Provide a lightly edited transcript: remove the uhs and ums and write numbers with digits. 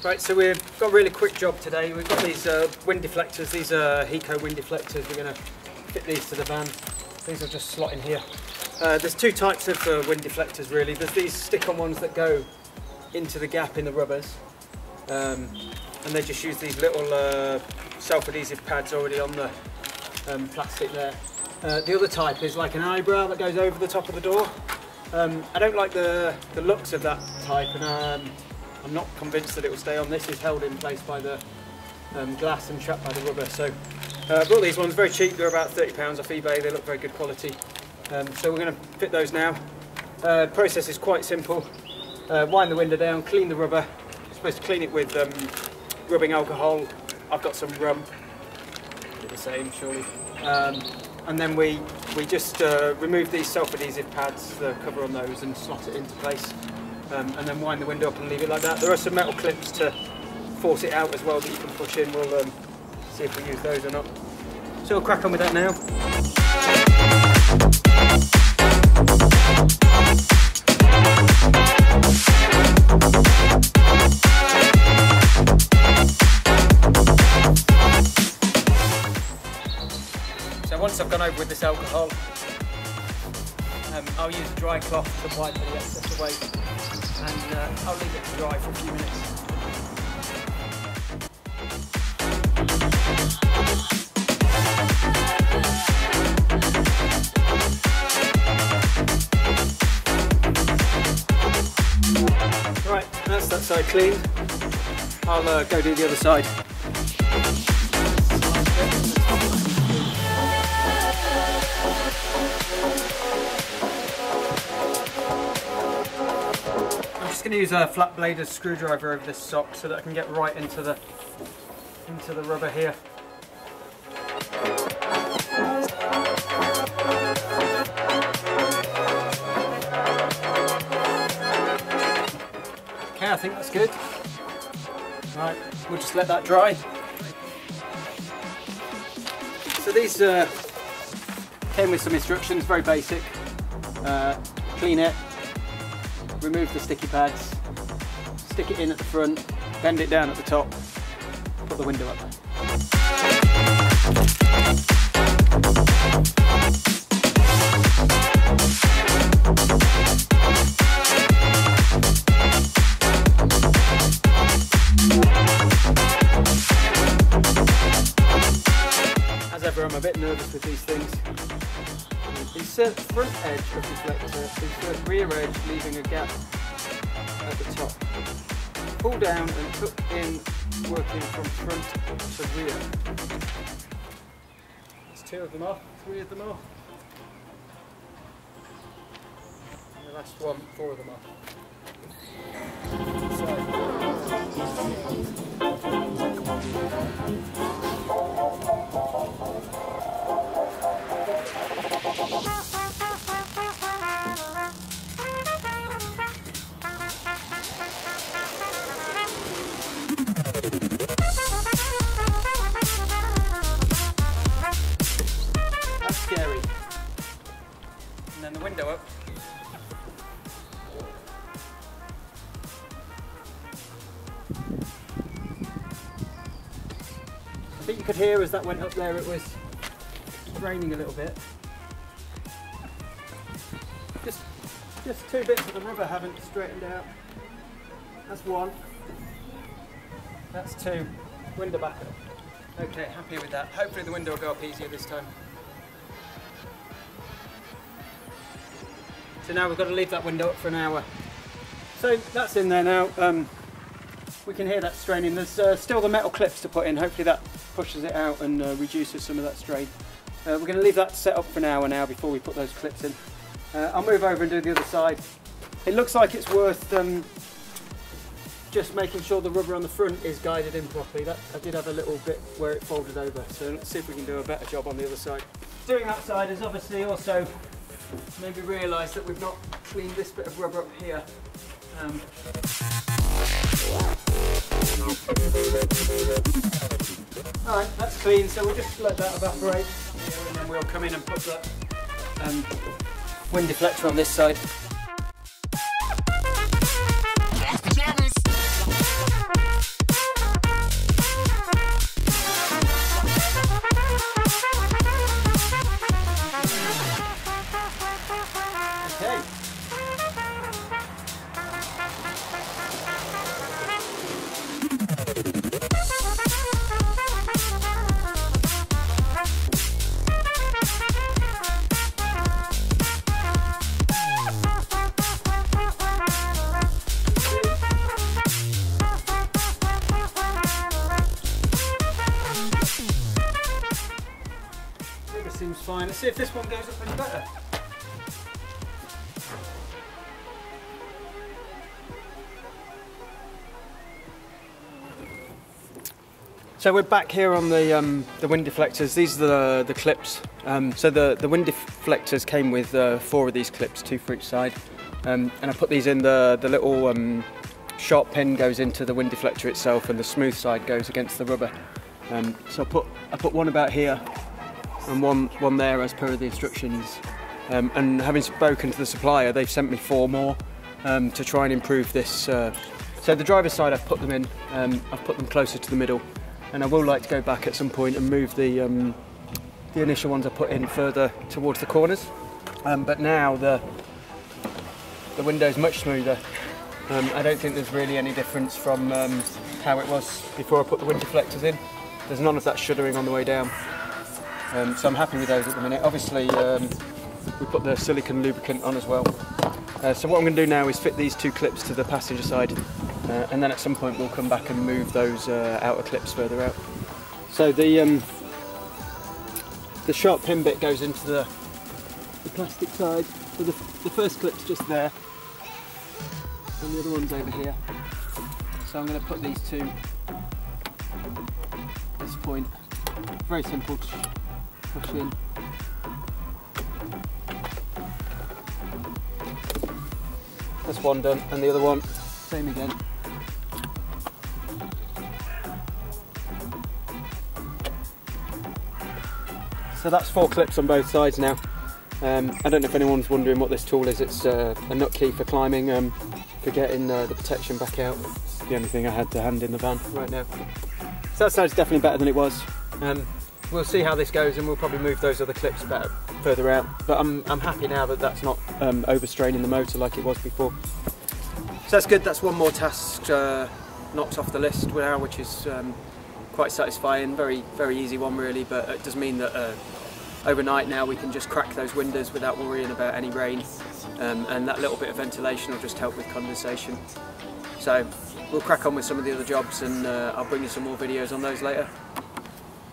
Right, so we've got a really quick job today. We've got these wind deflectors. These are Heko wind deflectors. We're going to fit these to the van. These will just slot in here. There's two types of wind deflectors really. There's these stick-on ones that go into the gap in the rubbers, and they just use these little self-adhesive pads already on the plastic there. The other type is like an eyebrow that goes over the top of the door. I don't like the looks of that type, and I'm not convinced that it will stay on. This is held in place by the glass and trapped by the rubber. So I bought these ones, very cheap. They're about £30 off eBay. They look very good quality. So we're going to fit those now. Process is quite simple. Wind the window down, clean the rubber. You're supposed to clean it with rubbing alcohol. I've got some rum. The same, surely. And then we just remove these self-adhesive pads, the cover on those, and slot it into place. And then wind the window up and leave it like that. There are some metal clips to force it out as well that you can push in. We'll see if we use those or not. So we'll crack on with that now. So once I've gone over with this alcohol, I'll use a dry cloth to wipe the excess away, and I'll leave it to dry for a few minutes. Right, that's that side cleaned. I'll go do the other side. I'm just going to use a flat bladed screwdriver over this sock so that I can get right into the rubber here. Okay, I think that's good. Right, we'll just let that dry. So these came with some instructions, very basic. Clean it, remove the sticky pads, stick it in at the front, bend it down at the top, put the window up. As ever, I'm a bit nervous with these things. Insert front edge of deflector, insert rear edge, leaving a gap at the top. Pull down and tuck in, working from front to rear. There's 2 of them off, 3 of them off. And the last one, 4 of them off. That's scary. And then the window up. I think you could hear as that went up there, it was raining a little bit. Just 2 bits of the rubber haven't straightened out. That's 1. That's 2. Window back up. Okay, happy with that. Hopefully the window will go up easier this time. So now we've got to leave that window up for an hour. So that's in there now. We can hear that straining. There's still the metal clips to put in. Hopefully that pushes it out and reduces some of that strain. We're going to leave that set up for an hour now before we put those clips in. I'll move over and do the other side. It looks like it's worth just making sure the rubber on the front is guided in properly. I did have a little bit where it folded over, so let's see if we can do a better job on the other side. Doing that side is obviously also maybe realise that we've not cleaned this bit of rubber up here. Alright, that's clean, so we'll just let that evaporate here, and then we'll come in and put that wind deflector on this side. Pajamas. one's fine. Let's see if this one goes up any better. So we're back here on the wind deflectors. These are the clips. So the wind deflectors came with 4 of these clips, 2 for each side. And I put these in, the little sharp pin goes into the wind deflector itself, and the smooth side goes against the rubber. So I put one about here and one there as per the instructions. And having spoken to the supplier, they've sent me 4 more to try and improve this. So the driver's side, I've put them in. I've put them closer to the middle. And I will like to go back at some point and move the initial ones I put in further towards the corners. But now the window's much smoother. I don't think there's really any difference from how it was before I put the wind deflectors in. There's none of that shuddering on the way down. So I'm happy with those at the minute. Obviously we put the silicone lubricant on as well. So what I'm going to do now is fit these 2 clips to the passenger side. And then at some point we'll come back and move those outer clips further out. So the sharp pin bit goes into the plastic side. So the first clip's just there, and the other one's over here. So I'm going to put these 2 at this point. Very simple to push in. That's one done, and the other one, same again. So that's 4 clips on both sides now. I don't know if anyone's wondering what this tool is. It's a nut key for climbing, for getting the protection back out. It's the only thing I had to hand in the van right now. So that side's definitely better than it was. We'll see how this goes, and we'll probably move those other clips back further out. But I'm happy now that that's not overstraining the motor like it was before. So that's good. That's one more task knocked off the list now, which is quite satisfying. Very easy one really, but it does mean that overnight now we can just crack those windows without worrying about any rain, and that little bit of ventilation will just help with condensation. So we'll crack on with some of the other jobs, and I'll bring you some more videos on those later.